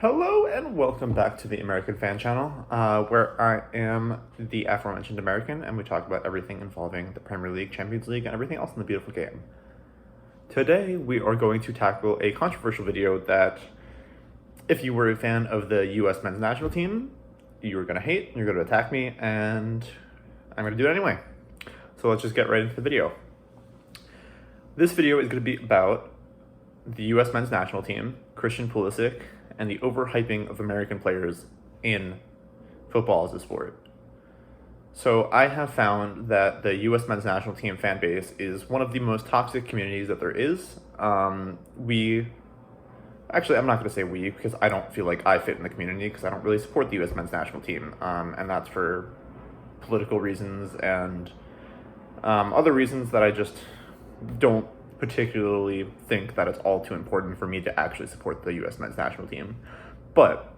Hello and welcome back to the American Fan Channel, where I am the aforementioned American, and we talk about everything involving the Premier League, Champions League, and everything else in the beautiful game. Today, we are going to tackle a controversial video that, if you were a fan of the US men's national team, you're going to hate, you're going to attack me, and I'm going to do it anyway. So let's just get right into the video. This video is going to be about the US men's national team, Christian Pulisic, and the overhyping of American players in football as a sport. So I have found that the US men's national team fan base is one of the most toxic communities that there is. I'm not going to say we, because I don't feel like I fit in the community, because I don't really support the US men's national team, and that's for political reasons and other reasons that I just don't particularly think that it's all too important for me to actually support the US men's national team. But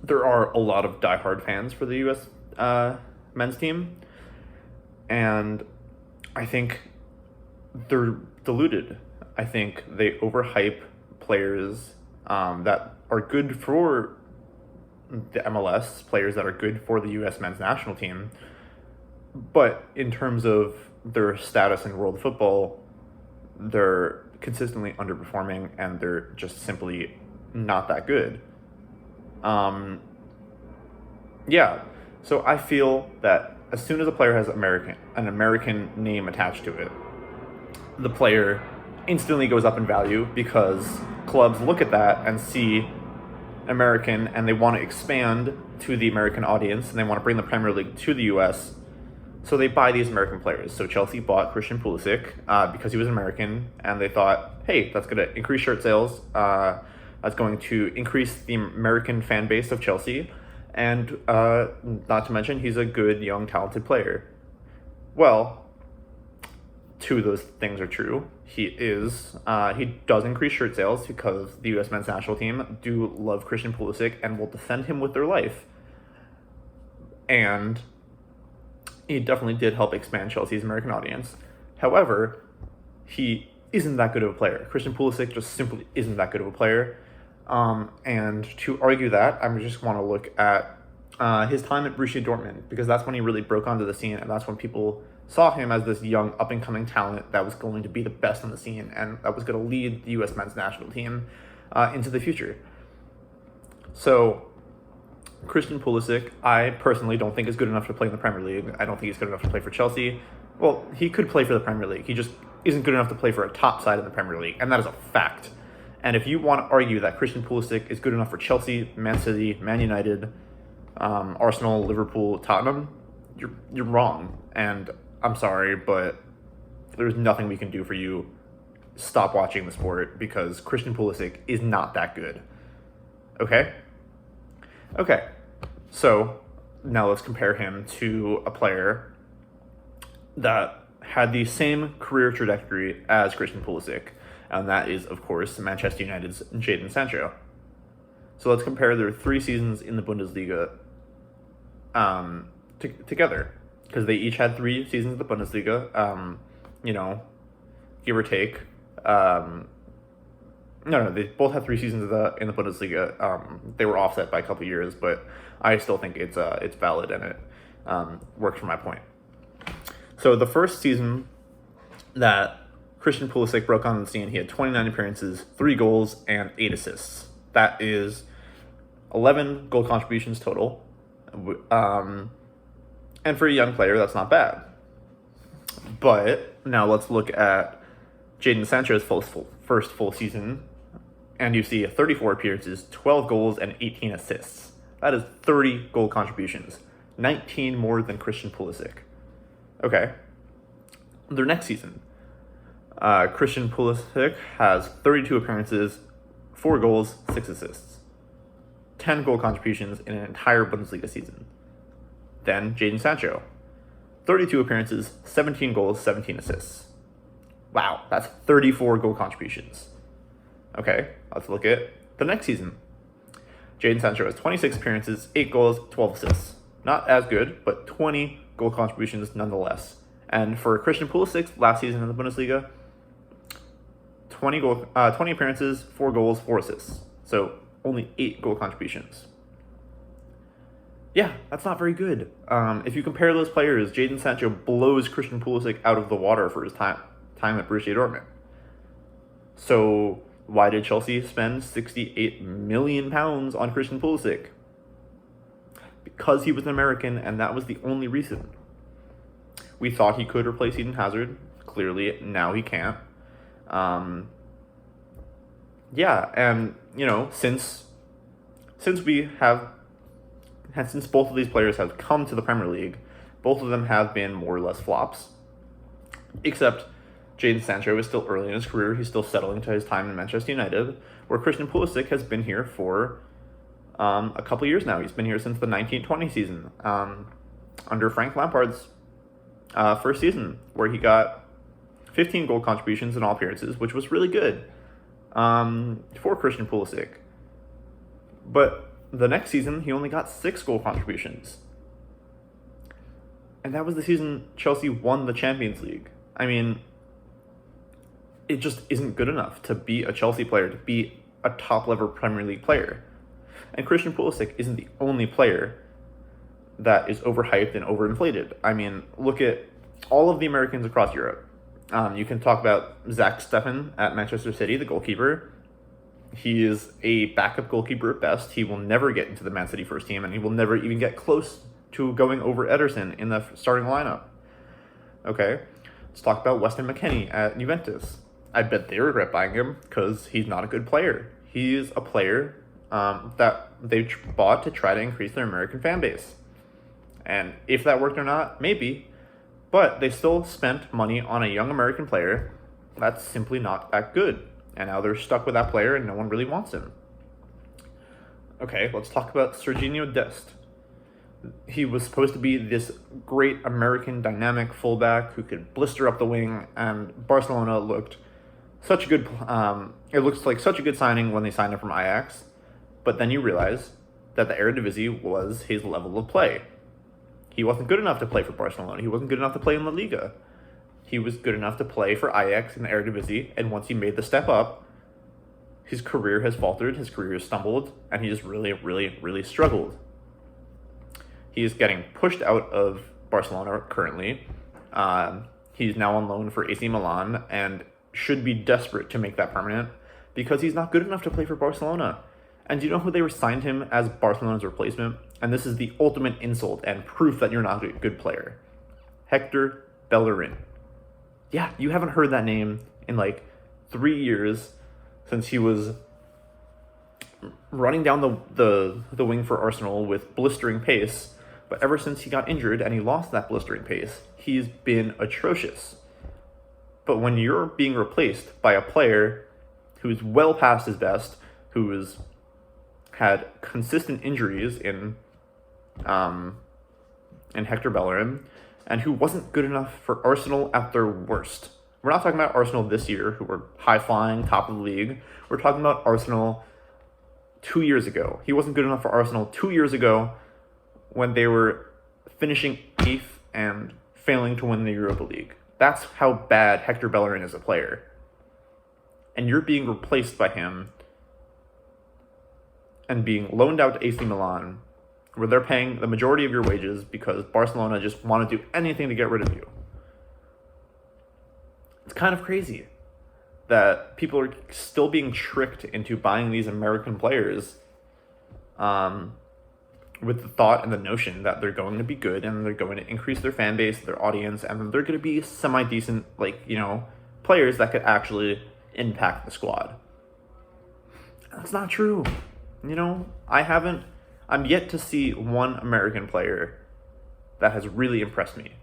there are a lot of diehard fans for the US men's team, and I think they're deluded. I think they overhype players that are good for the MLS, players that are good for the US men's national team, but in terms of their status in world football, they're consistently underperforming and they're just simply not that good. So I feel that as soon as a player has an American name attached to it, the player instantly goes up in value because clubs look at that and see American and they want to expand to the American audience and they want to bring the Premier League to the US. So they buy these American players. So Chelsea bought Christian Pulisic because he was American, and they thought, hey, that's going to increase shirt sales. That's going to increase the American fan base of Chelsea, and not to mention he's a good, young, talented player. Well, two of those things are true. He does increase shirt sales because the U.S. men's national team do love Christian Pulisic and will defend him with their life. And he definitely did help expand Chelsea's American audience. However, he isn't that good of a player. Christian Pulisic just simply isn't that good of a player. And to argue that, I just want to look at his time at Borussia Dortmund, because that's when he really broke onto the scene, and that's when people saw him as this young, up-and-coming talent that was going to be the best on the scene, and that was going to lead the U.S. men's national team into the future. So Christian Pulisic, I personally don't think is good enough to play in the Premier League. I don't think he's good enough to play for Chelsea. Well, he could play for the Premier League. He just isn't good enough to play for a top side in the Premier League, and that is a fact. And if you want to argue that Christian Pulisic is good enough for Chelsea, Man City, Man United, Arsenal, Liverpool, Tottenham, you're wrong. And I'm sorry, but there's nothing we can do for you. Stop watching the sport, because Christian Pulisic is not that good. Okay, so now let's compare him to a player that had the same career trajectory as Christian Pulisic, and that is, of course, Manchester United's Jadon Sancho. So let's compare their 3 seasons in the Bundesliga together, because they each had 3 seasons in the Bundesliga, give or take. No, they both had 3 seasons in the Bundesliga. They were offset by a couple years, but I still think it's valid, and it worked for my point. So the first season that Christian Pulisic broke on the scene, he had 29 appearances, 3 goals, and 8 assists. That is 11 goal contributions total. And for a young player, that's not bad. But now let's look at Jadon Sancho's first full season, and you see 34 appearances, 12 goals, and 18 assists. That is 30 goal contributions, 19 more than Christian Pulisic. Okay. Their next season, Christian Pulisic has 32 appearances, 4 goals, 6 assists, 10 goal contributions in an entire Bundesliga season. Then Jadon Sancho, 32 appearances, 17 goals, 17 assists. Wow, that's 34 goal contributions. Okay, let's look at the next season. Jadon Sancho has 26 appearances, 8 goals, 12 assists. Not as good, but 20 goal contributions nonetheless. And for Christian Pulisic, last season in the Bundesliga, 20 appearances, 4 goals, 4 assists. So only 8 goal contributions. Yeah, that's not very good. If you compare those players, Jadon Sancho blows Christian Pulisic out of the water for his time at Borussia Dortmund. So why did Chelsea spend £68 million on Christian Pulisic? Because he was an American, and that was the only reason. We thought he could replace Eden Hazard. Clearly, now he can't. Yeah, and since both of these players have come to the Premier League, both of them have been more or less flops. Except Jadon Sancho is still early in his career. He's still settling to his time in Manchester United, where Christian Pulisic has been here for a couple years now. He's been here since the 1920 season, under Frank Lampard's first season, where he got 15 goal contributions in all appearances, which was really good for Christian Pulisic. But the next season, he only got 6 goal contributions. And that was the season Chelsea won the Champions League. I mean, it just isn't good enough to be a Chelsea player, to be a top-level Premier League player. And Christian Pulisic isn't the only player that is overhyped and overinflated. I mean, look at all of the Americans across Europe. You can talk about Zach Steffen at Manchester City, the goalkeeper. He is a backup goalkeeper at best. He will never get into the Man City first team, and he will never even get close to going over Ederson in the starting lineup. Okay, let's talk about Weston McKennie at Juventus. I bet they regret buying him because he's not a good player. He's a player that they bought to try to increase their American fan base. And if that worked or not, maybe. But they still spent money on a young American player that's simply not that good. And now they're stuck with that player and no one really wants him. Okay, let's talk about Sergiño Dest. He was supposed to be this great American dynamic fullback who could blister up the wing, and Barcelona looked such a good it looks like such a good signing when they signed him from Ajax. But then you realize that the Eredivisie was his level of play. He wasn't good enough to play for Barcelona. He wasn't good enough to play in La Liga. He was good enough to play for Ajax in the Eredivisie, and once he made the step up, his career has faltered, his career has stumbled, and he just really, really, really struggled. He is getting pushed out of Barcelona currently. He's now on loan for AC Milan and should be desperate to make that permanent because he's not good enough to play for Barcelona. And do you know who they signed him as Barcelona's replacement? And this is the ultimate insult and proof that you're not a good player. Hector Bellerin. Yeah, you haven't heard that name in like 3 years since he was running down the wing for Arsenal with blistering pace. But ever since he got injured and he lost that blistering pace, he's been atrocious. But when you're being replaced by a player who's well past his best, who's had consistent injuries in Hector Bellerin, and who wasn't good enough for Arsenal at their worst. We're not talking about Arsenal this year, who were high-flying, top of the league. We're talking about Arsenal 2 years ago. He wasn't good enough for Arsenal 2 years ago when they were finishing 8th and failing to win the Europa League. That's how bad Hector Bellerin is a player. And you're being replaced by him and being loaned out to AC Milan, where they're paying the majority of your wages because Barcelona just want to do anything to get rid of you. It's kind of crazy that people are still being tricked into buying these American players with the thought and the notion that they're going to be good and they're going to increase their fan base, their audience, and they're going to be semi-decent, players that could actually impact the squad. That's not true. I'm yet to see one American player that has really impressed me.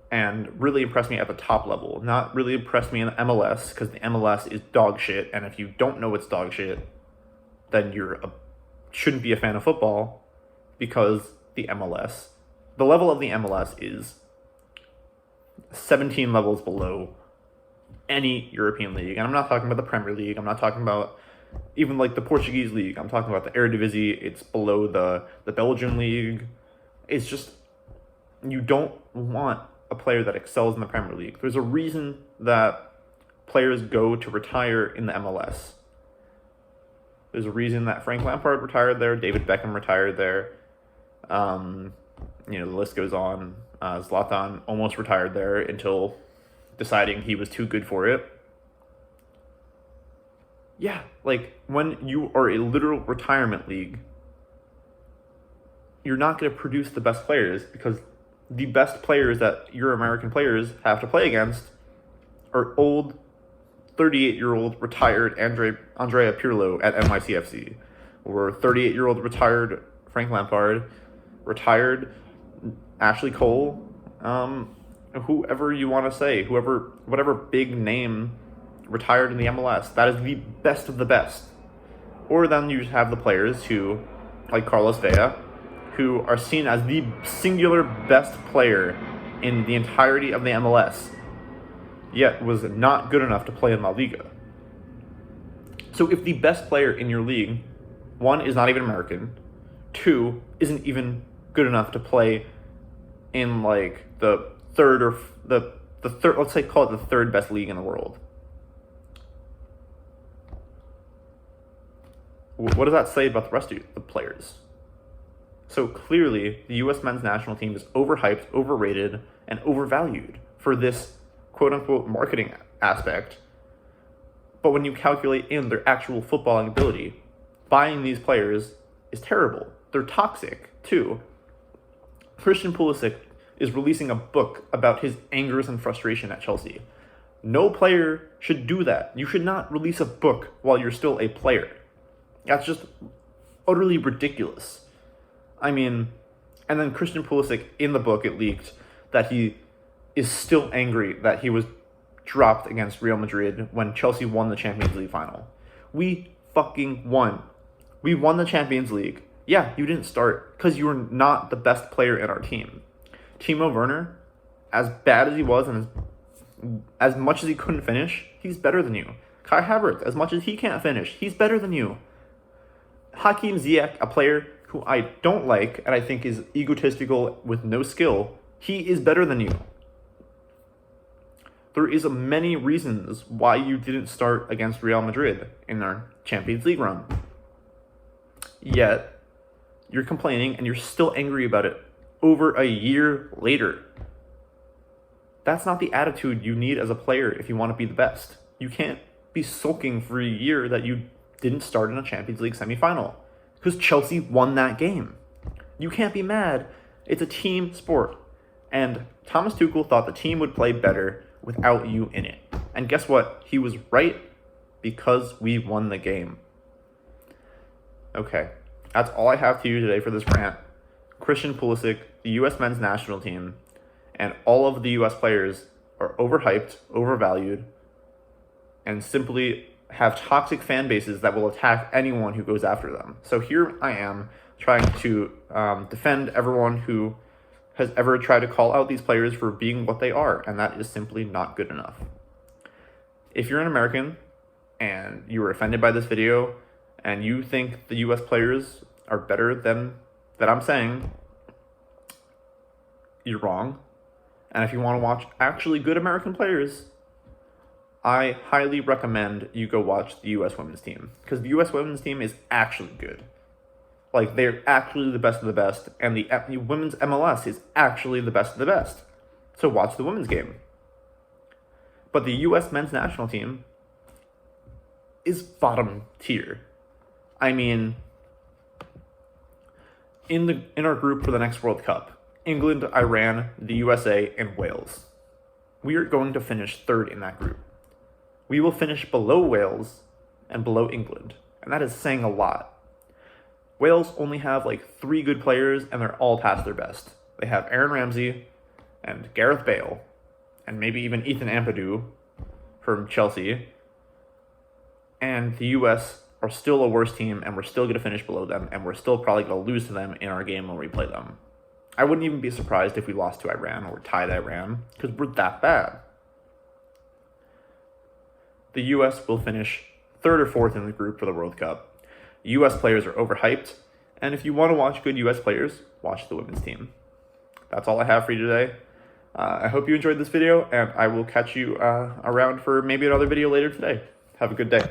And really impressed me at the top level. Not really impressed me in the MLS, because the MLS is dog shit, and if you don't know it's dog shit, then shouldn't be a fan of football, because the level of the MLS is 17 levels below any European league. And I'm not talking about the Premier League. I'm not talking about even the Portuguese league. I'm talking about the Eredivisie. It's below the Belgian league. It's just, you don't want a player that excels in the Premier League. There's a reason that players go to retire in the MLS. There's a reason that Frank Lampard retired there, David Beckham retired there. The list goes on. Zlatan almost retired there until deciding he was too good for it. Yeah, like when you are a literal retirement league, you're not going to produce the best players because the best players that your American players have to play against are old 38-year-old retired Andrea Pirlo at NYCFC, or 38-year-old retired Frank Lampard, retired Ashley Cole, whoever you want to say, whatever big name retired in the MLS. That is the best of the best. Or then you just have the players who, like Carlos Vela, who are seen as the singular best player in the entirety of the MLS, yet was not good enough to play in La Liga. So if the best player in your league, one, is not even American, two, isn't even good enough to play in like the third, let's say call it the third best league in the world, what does that say about the rest of the players? So clearly, the U.S. men's national team is overhyped, overrated, and overvalued for this quote-unquote marketing aspect. But when you calculate in their actual footballing ability, buying these players is terrible. They're toxic, too. Christian Pulisic is releasing a book about his angers and frustration at Chelsea. No player should do that. You should not release a book while you're still a player. That's just utterly ridiculous. I mean, and then Christian Pulisic, in the book, it leaked that he is still angry that he was dropped against Real Madrid when Chelsea won the Champions League final. We fucking won. We won the Champions League. Yeah, you didn't start because you were not the best player in our team. Timo Werner, as bad as he was and as much as he couldn't finish, he's better than you. Kai Havertz, as much as he can't finish, he's better than you. Hakim Ziyech, a player who I don't like and I think is egotistical with no skill, he is better than you. There is many reasons why you didn't start against Real Madrid in our Champions League run. Yet, you're complaining and you're still angry about it over a year later. That's not the attitude you need as a player if you want to be the best. You can't be sulking for a year that you didn't start in a Champions League semifinal because Chelsea won that game. You can't be mad. It's a team sport. And Thomas Tuchel thought the team would play better without you in it. And guess what? He was right because we won the game. Okay, that's all I have to you today for this rant. Christian Pulisic, the U.S. men's national team, and all of the U.S. players are overhyped, overvalued, and simply have toxic fan bases that will attack anyone who goes after them. So here I am trying to defend everyone who has ever tried to call out these players for being what they are, and that is simply not good enough. If you're an American and you were offended by this video and you think the U.S. players are better than that I'm saying, you're wrong. And if you want to watch actually good American players, I highly recommend you go watch the U.S. women's team, because the U.S. women's team is actually good. Like, they're actually the best of the best, and the women's MLS is actually the best of the best. So watch the women's game. But the U.S. men's national team is bottom tier. I mean, in our group for the next World Cup, England, Iran, the USA, and Wales. We are going to finish third in that group. We will finish below Wales and below England, and that is saying a lot. Wales only have like 3 good players, and they're all past their best. They have Aaron Ramsey and Gareth Bale, and maybe even Ethan Ampadu from Chelsea. And the US are still a worse team, and we're still going to finish below them, and we're still probably going to lose to them in our game when we play them. I wouldn't even be surprised if we lost to Iran or tied Iran, because we're that bad. The US will finish 3rd or 4th in the group for the World Cup. US players are overhyped, and if you want to watch good US players, watch the women's team. That's all I have for you today. I hope you enjoyed this video, and I will catch you around for maybe another video later today. Have a good day.